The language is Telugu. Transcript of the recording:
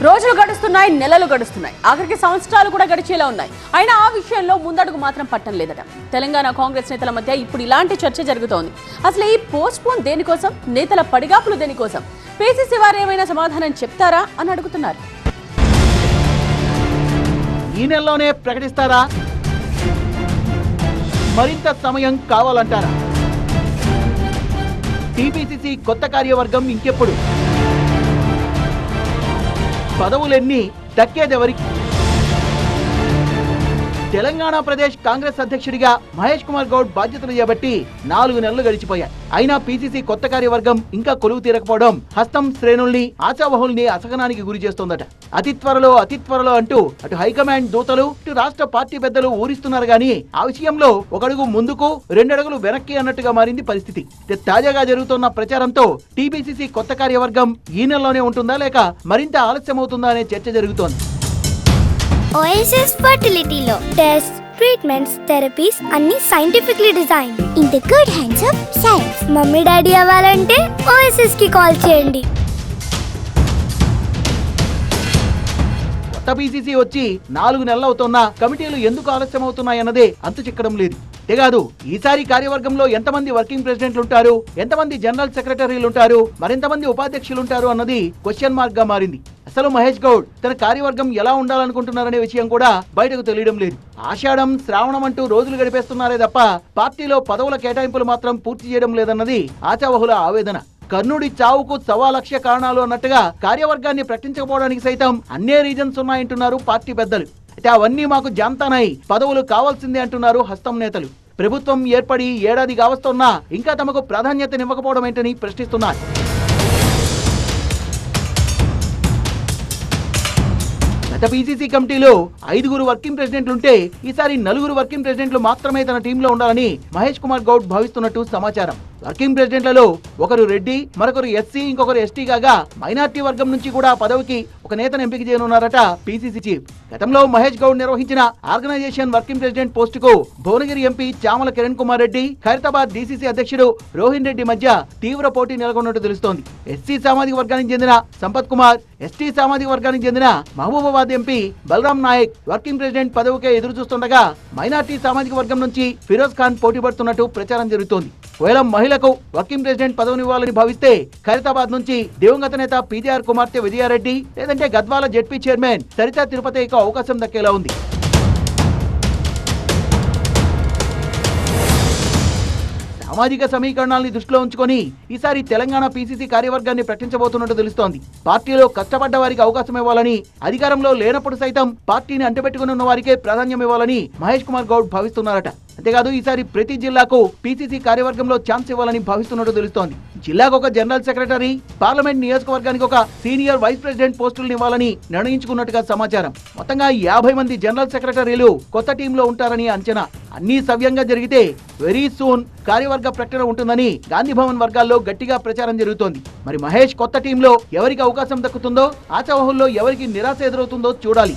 రోజులు గడుస్తున్నాయి, నెలలు గడుస్తున్నాయి, ఆఖరికి సంవత్సరాలు కూడా గడిచేలా ఉన్నాయి. అయినా ఆ విషయంలో ముందడుగు మాత్రం పట్టం లేదట. తెలంగాణ కాంగ్రెస్ నేతల మధ్య ఇప్పుడు ఇలాంటి చర్చ జరుగుతోంది. అసలు ఈ పోస్ట్పోన్ దేనికోసం, నేతల పడిగాపులు దేనికోసం, పిసిసి వారు ఏమైనా సమాధానం చెప్తారా అని అడుగుతున్నారు. ఈ నెలలోనే ప్రకటిస్తారా? మరింత సమయం కావాలంటారా? టీపీసీసీ కొత్త కార్యవర్గం ఇంకెప్పుడు? పదవులెన్ని, దక్కేదెవరికి? తెలంగాణ ప్రదేశ్ కాంగ్రెస్ అధ్యక్షుడిగా మహేష్ కుమార్ గౌడ్ బాధ్యతలు చేపట్టి 4 నెలలు గడిచిపోయాయి. అయినా పిసిసి కొత్త కార్యవర్గం ఇంకా కొలువు తీరకపోవడం హస్తం శ్రేణుల్ని, ఆశావహుల్ని అసహనానికి గురి చేస్తోందట. అతి త్వరలో అంటూ అటు హైకమాండ్ దూతలు, ఇటు రాష్ట్ర పార్టీ పెద్దలు ఊరిస్తున్నారు గానీ ఆ విషయంలో 1 అడుగు ముందుకు 2 అడుగులు వెనక్కి అన్నట్టుగా మారింది పరిస్థితి. తాజాగా జరుగుతున్న ప్రచారంతో టీపీసీసీ కొత్త కార్యవర్గం ఈ నెలలోనే ఉంటుందా లేక మరింత ఆలస్యమవుతుందా అనే చర్చ జరుగుతోంది. Oasis Fertility లో టెస్ట్, ట్రీట్మెంట్స్, థెరపీస్ అన్ని scientifically design in the good hands of science. Mummy daddy అవ్వాలంటే ఓఎస్ఎస్ కి కాల్ చేయండి. కొత్త పిసిసి వచ్చి 4 నెలలు అవుతున్నా కమిటీలు ఎందుకు ఆలస్యం అవుతున్నాయన్నదే అంతు చిక్కడం లేదు. అంతేకాదు ఈసారి కార్యవర్గంలో ఎంతమంది వర్కింగ్ ప్రెసిడెంట్లు ఉంటారు, ఎంతమంది జనరల్ సెక్రటరీలు ఉంటారు, మరింతమంది ఉపాధ్యక్షులు ఉంటారు అన్నది క్వశ్చన్ మార్క్ గా మారింది. అసలు మహేష్ గౌడ్ తన కార్యవర్గం ఎలా ఉండాలనుకుంటున్నారనే విషయం కూడా బయటకు తెలియడం లేదు. ఆషాఢం, శ్రావణం అంటూ రోజులు గడిపేస్తున్నారే తప్ప పార్టీలో పదవుల కేటాయింపులు మాత్రం పూర్తి చేయడం లేదన్నది ఆశావహుల ఆవేదన. కర్ణుడి చావుకు 1,00,000 కారణాలు అన్నట్టుగా కార్యవర్గాన్ని ప్రకటించకపోవడానికి సైతం అన్నే రీజన్స్ ఉన్నాయంటున్నారు పార్టీ పెద్దలు. అయితే అవన్నీ మాకు జాంతానాయి, పదవులు కావాల్సిందే అంటున్నారు హస్తం నేతలు. ప్రభుత్వం ఏర్పడి ఏడాది కావస్తున్నా ఇంకా తమకు ప్రాధాన్యతనివ్వకపోవడం ఏంటని ప్రశ్నిస్తున్నారు. గత పిసిసి కమిటీలో 5 వర్కింగ్ ప్రెసిడెంట్లుంటే ఈసారి 4 వర్కింగ్ ప్రెసిడెంట్లు మాత్రమే తన టీంలో ఉండాలని మహేష్ కుమార్ గౌడ్ భావిస్తున్నట్టు సమాచారం. వర్కింగ్ ప్రెసిడెంట్లలో ఒకరు రెడ్డి, మరొకరు ఎస్సీ, ఇంకొకరు ఎస్టీ కాగా మైనార్టీ వర్గం నుంచి కూడా పదవికి ఒక నేతను ఎంపిక చేయనున్నారట పిసిసి చీఫ్. గతంలో మహేష్ గౌడ్ నిర్వహించిన ఆర్గనైజేషన్ వర్కింగ్ ప్రెసిడెంట్ పోస్టుకు భువనగిరి ఎంపీ చామల కిరణ్ కుమార్ రెడ్డి, ఖైరతాబాద్ డిసిసి అధ్యక్షుడు రోహిన్ రెడ్డి మధ్య తీవ్ర పోటీ నెలకొన్నట్టు తెలుస్తోంది. ఎస్సీ సామాజిక వర్గానికి చెందిన సంపత్ కుమార్, ఎస్టీ సామాజిక వర్గానికి చెందిన Mahabubabad MP Balaram Naik working president పదవికే ఎదురు చూస్తుండగా మైనార్టీ సామాజిక వర్గం నుంచి ఫిరోజ్ ఖాన్ పోటీ పడుతున్నట్టు ప్రచారం జరుగుతోంది. ఒకవేళ మహిళకు వర్కింగ్ ప్రెసిడెంట్ పదవినివ్వాలని భావిస్తే ఖైరతాబాద్ నుంచి దివంగత నేత పీజీఆర్ కుమార్తె విజయారెడ్డి, లేదంటే గద్వాల జెడ్పీ చైర్మన్ సరితా తిరుపతికి అవకాశం దక్కేలా ఉంది. సామాజిక సమీకరణాలని దృష్టిలో ఉంచుకొని ఈసారి తెలంగాణ పిసిసి కార్యవర్గాన్ని ప్రకటించబోతున్నట్టు తెలుస్తోంది. పార్టీలో కష్టపడ్డ వారికి అవకాశం ఇవ్వాలని, అధికారంలో లేనప్పుడు సైతం పార్టీని అంటపెట్టుకుని ఉన్న వారికే ప్రాధాన్యం ఇవ్వాలని మహేష్ కుమార్ గౌడ్ భావిస్తున్నారట. అంతేకాదు ఈసారి ప్రతి జిల్లాకు పిసిసి కార్యవర్గంలో ఛాన్స్ ఇవ్వాలని భావిస్తున్నట్టు తెలుస్తోంది. జిల్లాకు ఒక జనరల్ సెక్రటరీ, పార్లమెంట్ నియోజకవర్గానికి ఒక సీనియర్ వైస్ ప్రెసిడెంట్ పోస్టులను ఇవ్వాలని నిర్ణయించుకున్నట్టుగా సమాచారం. మొత్తంగా 50 మంది జనరల్ సెక్రటరీలు కొత్త టీంలో ఉంటారని అంచనా. అన్ని సవ్యంగా జరిగితే వెరీ సూన్ కార్యవర్గ ప్రకటన ఉంటుందని గాంధీ భవన్ వర్గాల్లో గట్టిగా ప్రచారం జరుగుతోంది. మరి మహేష్ కొత్త టీంలో ఎవరికి అవకాశం దక్కుతుందో, ఆశావహుల్లో ఎవరికి నిరాశ ఎదురవుతుందో చూడాలి.